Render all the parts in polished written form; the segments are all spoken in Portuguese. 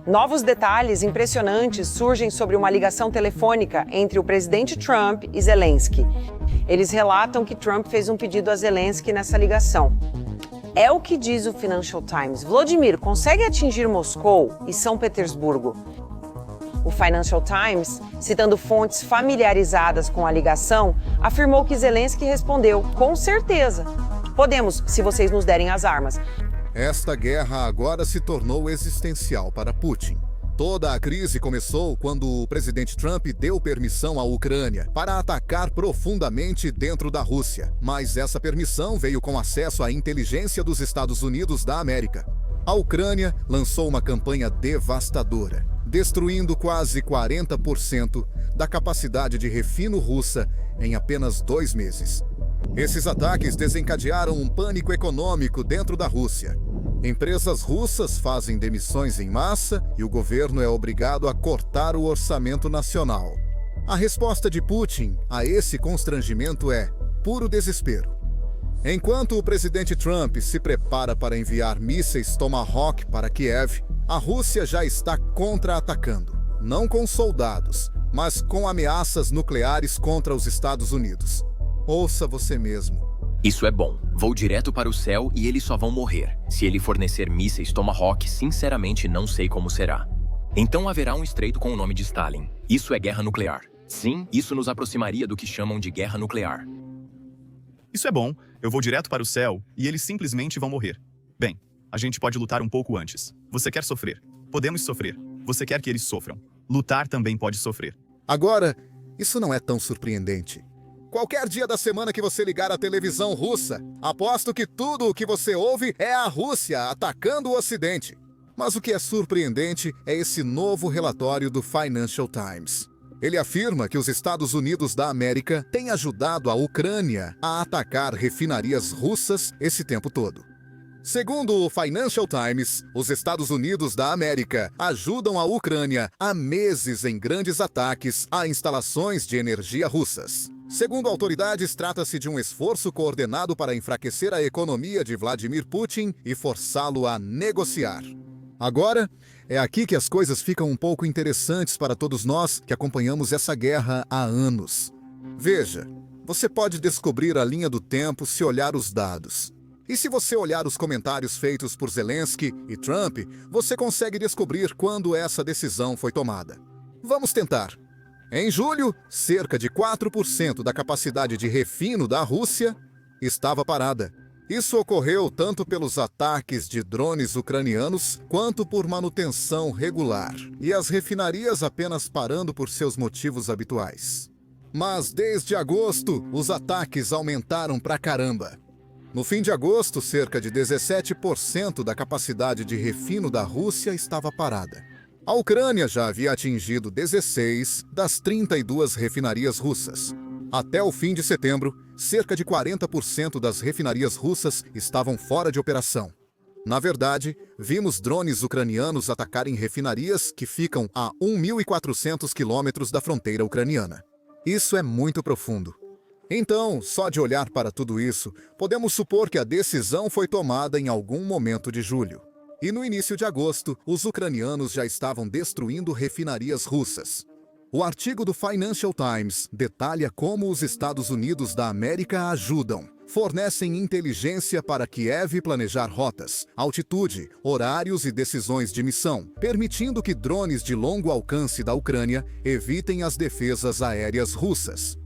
Novos detalhes impressionantes surgem sobre uma ligação telefônica entre o presidente Trump e Zelensky. Eles relatam que Trump fez um pedido a Zelensky nessa ligação. É o que diz o Financial Times. Volodymyr consegue atingir Moscou e São Petersburgo. O Financial Times, citando fontes familiarizadas com a ligação, afirmou que Zelensky respondeu, com certeza. Podemos, se vocês nos derem as armas. Esta guerra agora se tornou existencial para Putin. Toda a crise começou quando o presidente Trump deu permissão à Ucrânia para atacar profundamente dentro da Rússia. Mas essa permissão veio com acesso à inteligência dos Estados Unidos da América. A Ucrânia lançou uma campanha devastadora, destruindo quase 40% da capacidade de refino russa em apenas 2 meses. Esses ataques desencadearam um pânico econômico dentro da Rússia. Empresas russas fazem demissões em massa e o governo é obrigado a cortar o orçamento nacional. A resposta de Putin a esse constrangimento é puro desespero. Enquanto o presidente Trump se prepara para enviar mísseis Tomahawk para Kiev, a Rússia já está contra-atacando, não com soldados, mas com ameaças nucleares contra os Estados Unidos. Ouça você mesmo. Isso é bom. Vou direto para o céu e eles só vão morrer. Se ele fornecer mísseis Tomahawk, sinceramente não sei como será. Então haverá um estreito com o nome de Stalin. Isso é guerra nuclear. Sim, isso nos aproximaria do que chamam de guerra nuclear. Isso é bom. Eu vou direto para o céu e eles simplesmente vão morrer. Bem, a gente pode lutar um pouco antes. Você quer sofrer? Podemos sofrer. Você quer que eles sofram? Lutar também pode sofrer. Agora, isso não é tão surpreendente. Qualquer dia da semana que você ligar a televisão russa, aposto que tudo o que você ouve é a Rússia atacando o Ocidente. Mas o que é surpreendente é esse novo relatório do Financial Times. Ele afirma que os Estados Unidos da América têm ajudado a Ucrânia a atacar refinarias russas esse tempo todo. Segundo o Financial Times, os Estados Unidos da América ajudam a Ucrânia há meses em grandes ataques a instalações de energia russas. Segundo autoridades, trata-se de um esforço coordenado para enfraquecer a economia de Vladimir Putin e forçá-lo a negociar. Agora, é aqui que as coisas ficam um pouco interessantes para todos nós que acompanhamos essa guerra há anos. Veja, você pode descobrir a linha do tempo se olhar os dados. E se você olhar os comentários feitos por Zelensky e Trump, você consegue descobrir quando essa decisão foi tomada. Vamos tentar. Em julho, cerca de 4% da capacidade de refino da Rússia estava parada. Isso ocorreu tanto pelos ataques de drones ucranianos quanto por manutenção regular, e as refinarias apenas parando por seus motivos habituais. Mas desde agosto, os ataques aumentaram pra caramba. No fim de agosto, cerca de 17% da capacidade de refino da Rússia estava parada. A Ucrânia já havia atingido 16 das 32 refinarias russas. Até o fim de setembro, cerca de 40% das refinarias russas estavam fora de operação. Na verdade, vimos drones ucranianos atacarem refinarias que ficam a 1.400 quilômetros da fronteira ucraniana. Isso é muito profundo. Então, só de olhar para tudo isso, podemos supor que a decisão foi tomada em algum momento de julho. E no início de agosto, os ucranianos já estavam destruindo refinarias russas. O artigo do Financial Times detalha como os Estados Unidos da América ajudam. Fornecem inteligência para Kiev planejar rotas, altitude, horários e decisões de missão, permitindo que drones de longo alcance da Ucrânia evitem as defesas aéreas russas.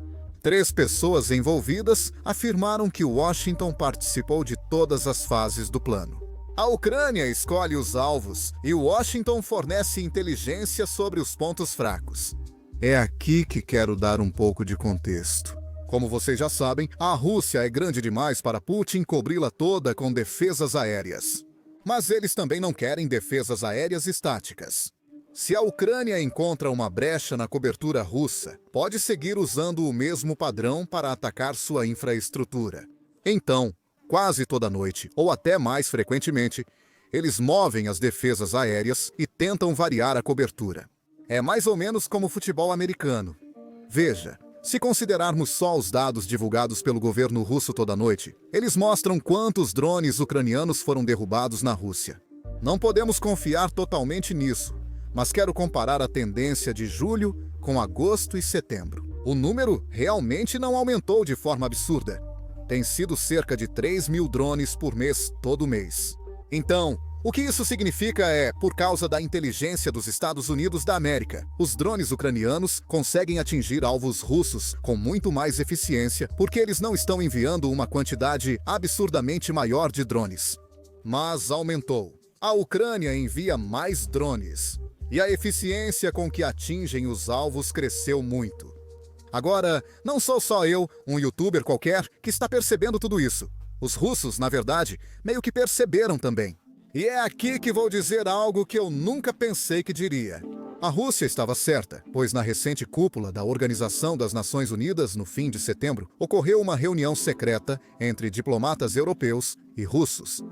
3 pessoas envolvidas afirmaram que Washington participou de todas as fases do plano. A Ucrânia escolhe os alvos e Washington fornece inteligência sobre os pontos fracos. É aqui que quero dar um pouco de contexto. Como vocês já sabem, a Rússia é grande demais para Putin cobri-la toda com defesas aéreas. Mas eles também não querem defesas aéreas estáticas. Se a Ucrânia encontra uma brecha na cobertura russa, pode seguir usando o mesmo padrão para atacar sua infraestrutura. Então, quase toda noite, ou até mais frequentemente, eles movem as defesas aéreas e tentam variar a cobertura. É mais ou menos como o futebol americano. Veja, se considerarmos só os dados divulgados pelo governo russo toda noite, eles mostram quantos drones ucranianos foram derrubados na Rússia. Não podemos confiar totalmente nisso, mas quero comparar a tendência de julho com agosto e setembro. O número realmente não aumentou de forma absurda. Tem sido cerca de 3.000 drones por mês todo mês. Então, o que isso significa é, por causa da inteligência dos Estados Unidos da América, os drones ucranianos conseguem atingir alvos russos com muito mais eficiência porque eles não estão enviando uma quantidade absurdamente maior de drones. Mas aumentou. A Ucrânia envia mais drones. E a eficiência com que atingem os alvos cresceu muito. Agora, não sou só eu, um youtuber qualquer, que está percebendo tudo isso. Os russos, na verdade, meio que perceberam também. E é aqui que vou dizer algo que eu nunca pensei que diria. A Rússia estava certa, pois na recente cúpula da Organização das Nações Unidas, no fim de setembro, ocorreu uma reunião secreta entre diplomatas europeus e russos.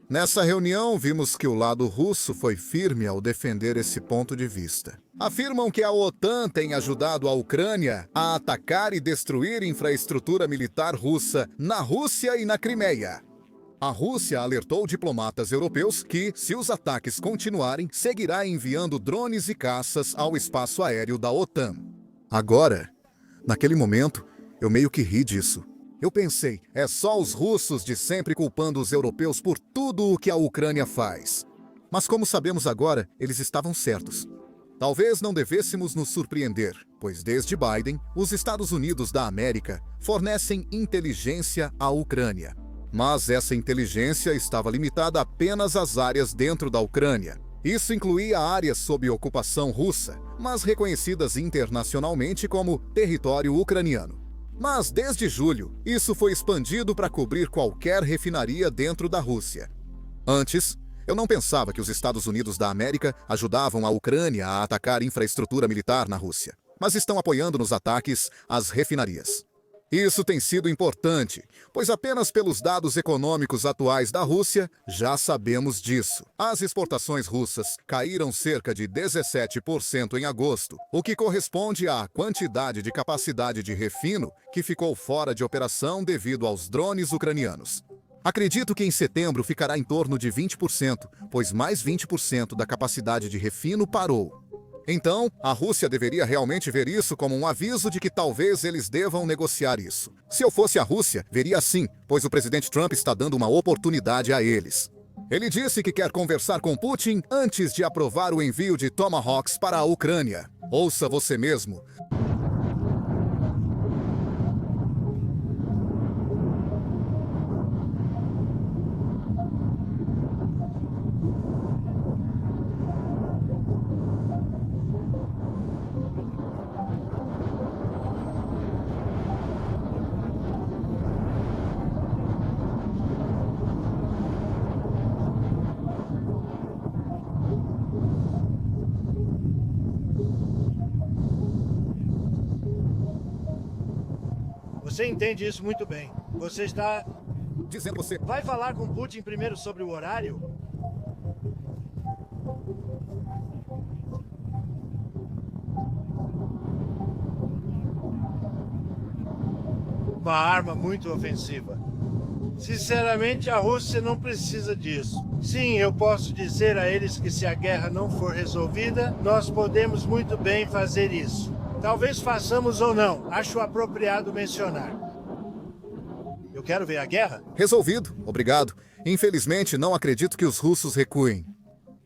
Nessa reunião, vimos que o lado russo foi firme ao defender esse ponto de vista. Afirmam que a OTAN tem ajudado a Ucrânia a atacar e destruir infraestrutura militar russa na Rússia e na Crimeia. A Rússia alertou diplomatas europeus que, se os ataques continuarem, seguirá enviando drones e caças ao espaço aéreo da OTAN. Agora, naquele momento, eu meio que ri disso. Eu pensei, é só os russos de sempre culpando os europeus por tudo o que a Ucrânia faz. Mas como sabemos agora, eles estavam certos. Talvez não devêssemos nos surpreender, pois desde Biden, os Estados Unidos da América fornecem inteligência à Ucrânia. Mas essa inteligência estava limitada apenas às áreas dentro da Ucrânia. Isso incluía áreas sob ocupação russa, mas reconhecidas internacionalmente como território ucraniano. Mas desde julho, isso foi expandido para cobrir qualquer refinaria dentro da Rússia. Antes, eu não pensava que os Estados Unidos da América ajudavam a Ucrânia a atacar infraestrutura militar na Rússia, mas estão apoiando nos ataques às refinarias. Isso tem sido importante, pois apenas pelos dados econômicos atuais da Rússia já sabemos disso. As exportações russas caíram cerca de 17% em agosto, o que corresponde à quantidade de capacidade de refino que ficou fora de operação devido aos drones ucranianos. Acredito que em setembro ficará em torno de 20%, pois mais 20% da capacidade de refino parou. Então, a Rússia deveria realmente ver isso como um aviso de que talvez eles devam negociar isso. Se eu fosse a Rússia, veria assim, pois o presidente Trump está dando uma oportunidade a eles. Ele disse que quer conversar com Putin antes de aprovar o envio de Tomahawks para a Ucrânia. Ouça você mesmo. Você entende isso muito bem. Você está... Dizendo você... Vai falar com Putin primeiro sobre o horário? Uma arma muito ofensiva. Sinceramente, a Rússia não precisa disso. Sim, eu posso dizer a eles que se a guerra não for resolvida, nós podemos muito bem fazer isso. Talvez façamos ou não, acho apropriado mencionar. Eu quero ver a guerra? Resolvido, obrigado. Infelizmente, não acredito que os russos recuem.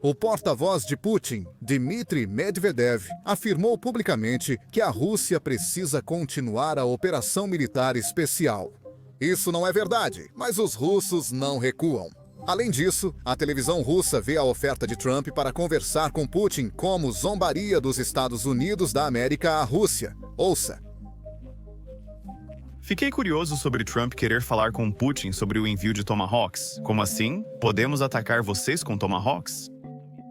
O porta-voz de Putin, Dmitry Medvedev, afirmou publicamente que a Rússia precisa continuar a operação militar especial. Isso não é verdade, mas os russos não recuam. Além disso, a televisão russa vê a oferta de Trump para conversar com Putin como zombaria dos Estados Unidos da América à Rússia. Ouça. Fiquei curioso sobre Trump querer falar com Putin sobre o envio de Tomahawks. Como assim? Podemos atacar vocês com Tomahawks?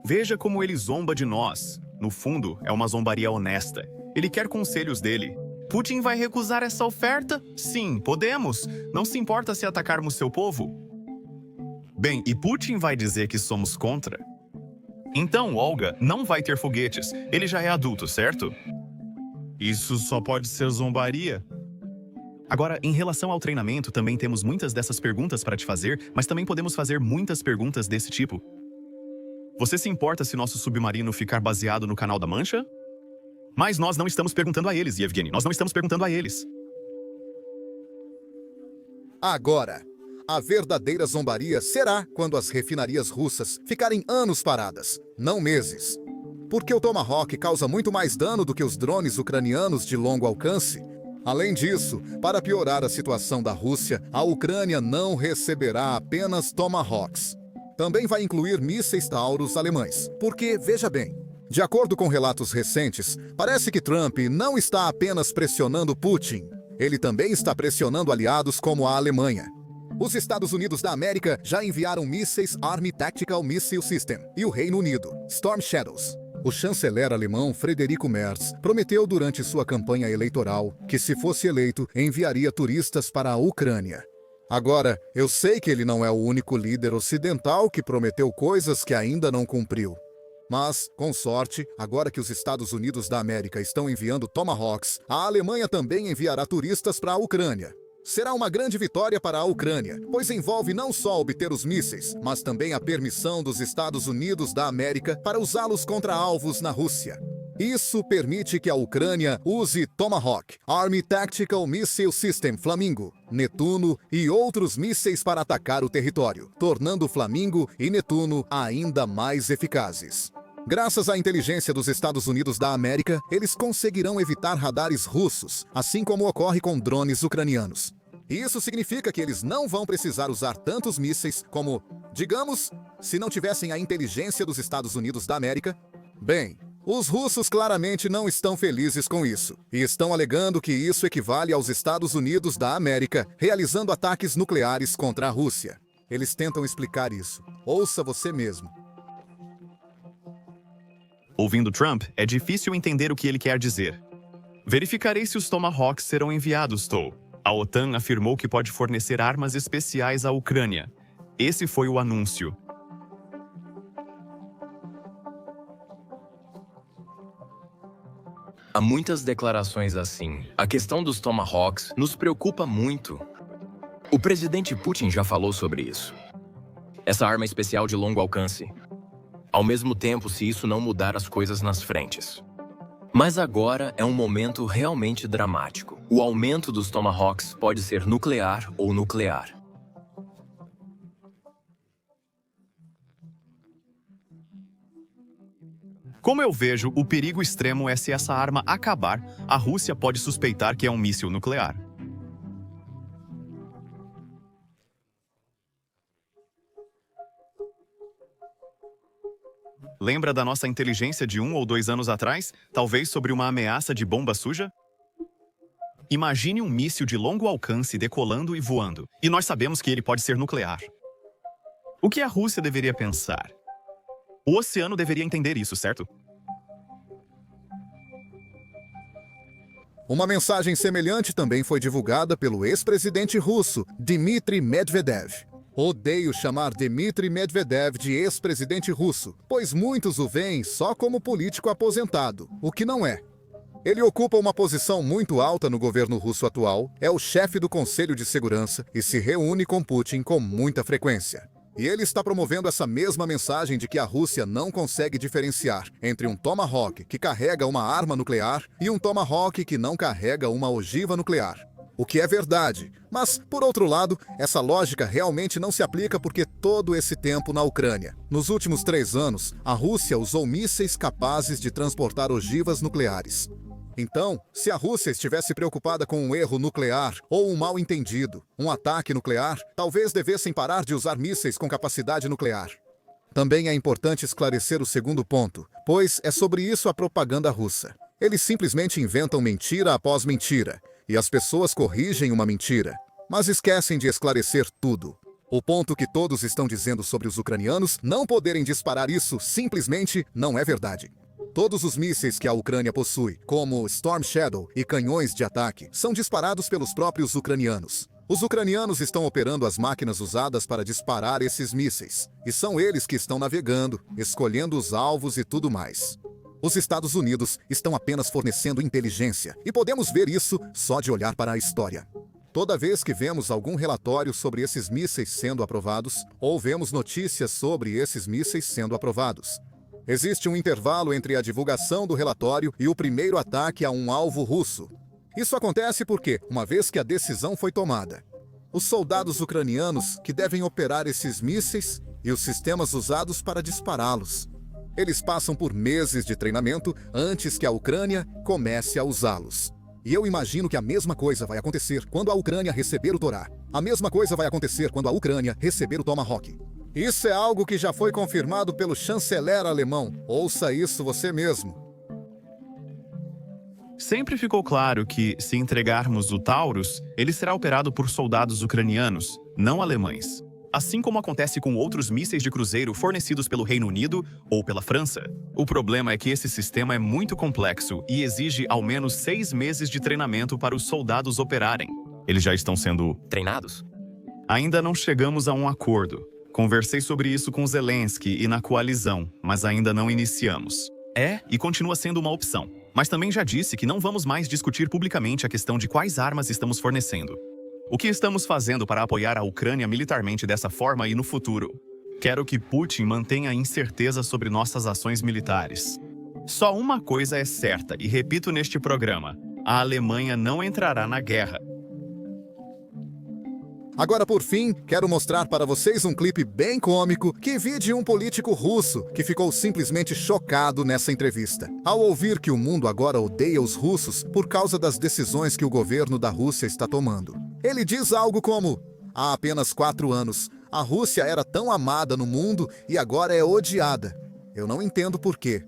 Veja como ele zomba de nós. No fundo, é uma zombaria honesta. Ele quer conselhos dele. Putin vai recusar essa oferta? Sim, podemos. Não se importa se atacarmos seu povo? Bem, e Putin vai dizer que somos contra? Então, Olga não vai ter foguetes. Ele já é adulto, certo? Isso só pode ser zombaria. Agora, em relação ao treinamento, também temos muitas dessas perguntas para te fazer, mas também podemos fazer muitas perguntas desse tipo. Você se importa se nosso submarino ficar baseado no Canal da Mancha? Mas nós não estamos perguntando a eles, Yevgeny. Nós não estamos perguntando a eles. Agora, a verdadeira zombaria será quando as refinarias russas ficarem anos paradas, não meses. Porque o Tomahawk causa muito mais dano do que os drones ucranianos de longo alcance. Além disso, para piorar a situação da Rússia, a Ucrânia não receberá apenas Tomahawks. Também vai incluir mísseis Taurus alemães. Porque, veja bem, de acordo com relatos recentes, parece que Trump não está apenas pressionando Putin. Ele também está pressionando aliados como a Alemanha. Os Estados Unidos da América já enviaram mísseis Army Tactical Missile System e o Reino Unido, Storm Shadows. O chanceler alemão Friedrich Merz prometeu durante sua campanha eleitoral que, se fosse eleito, enviaria turistas para a Ucrânia. Agora, eu sei que ele não é o único líder ocidental que prometeu coisas que ainda não cumpriu. Mas, com sorte, agora que os Estados Unidos da América estão enviando Tomahawks, a Alemanha também enviará turistas para a Ucrânia. Será uma grande vitória para a Ucrânia, pois envolve não só obter os mísseis, mas também a permissão dos Estados Unidos da América para usá-los contra alvos na Rússia. Isso permite que a Ucrânia use Tomahawk, Army Tactical Missile System Flamingo, Netuno e outros mísseis para atacar o território, tornando Flamingo e Netuno ainda mais eficazes. Graças à inteligência dos Estados Unidos da América, eles conseguirão evitar radares russos, assim como ocorre com drones ucranianos. Isso significa que eles não vão precisar usar tantos mísseis como, digamos, se não tivessem a inteligência dos Estados Unidos da América. Bem, os russos claramente não estão felizes com isso, e estão alegando que isso equivale aos Estados Unidos da América realizando ataques nucleares contra a Rússia. Eles tentam explicar isso. Ouça você mesmo. Ouvindo Trump, é difícil entender o que ele quer dizer. Verificarei se os Tomahawks serão enviados, Tou. A OTAN afirmou que pode fornecer armas especiais à Ucrânia. Esse foi o anúncio. Há muitas declarações assim. A questão dos Tomahawks nos preocupa muito. O presidente Putin já falou sobre isso. Essa arma especial de longo alcance. Ao mesmo tempo, se isso não mudar as coisas nas frentes. Mas agora é um momento realmente dramático. O aumento dos Tomahawks pode ser nuclear ou nuclear. Como eu vejo, o perigo extremo é se essa arma acabar, a Rússia pode suspeitar que é um míssil nuclear. Lembra da nossa inteligência de 1 ou 2 anos atrás, talvez sobre uma ameaça de bomba suja? Imagine um míssil de longo alcance decolando e voando, e nós sabemos que ele pode ser nuclear. O que a Rússia deveria pensar? O oceano deveria entender isso, certo? Uma mensagem semelhante também foi divulgada pelo ex-presidente russo, Dmitry Medvedev. Odeio chamar Dmitry Medvedev de ex-presidente russo, pois muitos o veem só como político aposentado, o que não é. Ele ocupa uma posição muito alta no governo russo atual, é o chefe do Conselho de Segurança e se reúne com Putin com muita frequência. E ele está promovendo essa mesma mensagem de que a Rússia não consegue diferenciar entre um Tomahawk que carrega uma arma nuclear e um Tomahawk que não carrega uma ogiva nuclear. O que é verdade, mas, por outro lado, essa lógica realmente não se aplica porque todo esse tempo na Ucrânia. Nos últimos 3 anos, a Rússia usou mísseis capazes de transportar ogivas nucleares. Então, se a Rússia estivesse preocupada com um erro nuclear ou um mal-entendido, um ataque nuclear, talvez devessem parar de usar mísseis com capacidade nuclear. Também é importante esclarecer o segundo ponto, pois é sobre isso a propaganda russa. Eles simplesmente inventam mentira após mentira, e as pessoas corrigem uma mentira, mas esquecem de esclarecer tudo. O ponto que todos estão dizendo sobre os ucranianos não poderem disparar isso simplesmente não é verdade. Todos os mísseis que a Ucrânia possui, como Storm Shadow e canhões de ataque, são disparados pelos próprios ucranianos. Os ucranianos estão operando as máquinas usadas para disparar esses mísseis, e são eles que estão navegando, escolhendo os alvos e tudo mais. Os Estados Unidos estão apenas fornecendo inteligência, e podemos ver isso só de olhar para a história. Toda vez que vemos algum relatório sobre esses mísseis sendo aprovados, ou vemos notícias sobre esses mísseis sendo aprovados, existe um intervalo entre a divulgação do relatório e o primeiro ataque a um alvo russo. Isso acontece porque, uma vez que a decisão foi tomada, os soldados ucranianos que devem operar esses mísseis e os sistemas usados para dispará-los, eles passam por meses de treinamento antes que a Ucrânia comece a usá-los. E eu imagino que a mesma coisa vai acontecer quando a Ucrânia receber o Torá. A mesma coisa vai acontecer quando a Ucrânia receber o Tomahawk. Isso é algo que já foi confirmado pelo chanceler alemão. Ouça isso você mesmo. Sempre ficou claro que, se entregarmos o Taurus, ele será operado por soldados ucranianos, não alemães. Assim como acontece com outros mísseis de cruzeiro fornecidos pelo Reino Unido ou pela França. O problema é que esse sistema é muito complexo e exige ao menos 6 meses de treinamento para os soldados operarem. Eles já estão sendo Treinados? Ainda não chegamos a um acordo. Conversei sobre isso com Zelensky e na coalizão, mas ainda não iniciamos. É e continua sendo uma opção. Mas também já disse que não vamos mais discutir publicamente a questão de quais armas estamos fornecendo. O que estamos fazendo para apoiar a Ucrânia militarmente dessa forma e no futuro? Quero que Putin mantenha a incerteza sobre nossas ações militares. Só uma coisa é certa, e repito neste programa: a Alemanha não entrará na guerra. Agora, por fim, quero mostrar para vocês um clipe bem cômico que vi de um político russo que ficou simplesmente chocado nessa entrevista, ao ouvir que o mundo agora odeia os russos por causa das decisões que o governo da Rússia está tomando. Ele diz algo como: há apenas 4 anos, a Rússia era tão amada no mundo e agora é odiada. Eu não entendo por quê.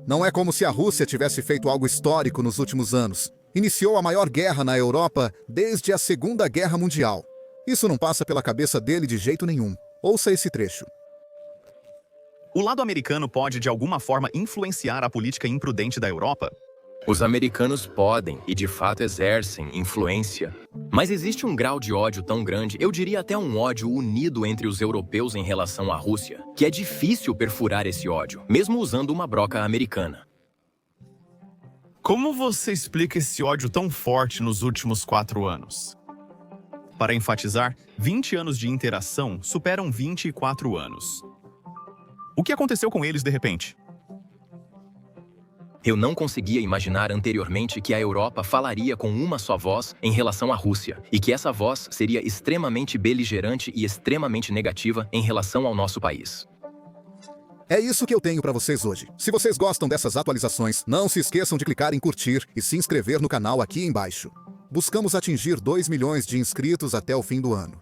Não é como se a Rússia tivesse feito algo histórico nos últimos anos. Iniciou a maior guerra na Europa desde a Segunda Guerra Mundial. Isso não passa pela cabeça dele de jeito nenhum. Ouça esse trecho. O lado americano pode, de alguma forma, influenciar a política imprudente da Europa? Os americanos podem, e de fato exercem, influência. Mas existe um grau de ódio tão grande, eu diria até um ódio unido entre os europeus em relação à Rússia, que é difícil perfurar esse ódio, mesmo usando uma broca americana. Como você explica esse ódio tão forte nos últimos 4 anos? Para enfatizar, 20 anos de interação superam 24 anos. O que aconteceu com eles de repente? Eu não conseguia imaginar anteriormente que a Europa falaria com uma só voz em relação à Rússia, e que essa voz seria extremamente beligerante e extremamente negativa em relação ao nosso país. É isso que eu tenho para vocês hoje. Se vocês gostam dessas atualizações, não se esqueçam de clicar em curtir e se inscrever no canal aqui embaixo. Buscamos atingir 2 milhões de inscritos até o fim do ano.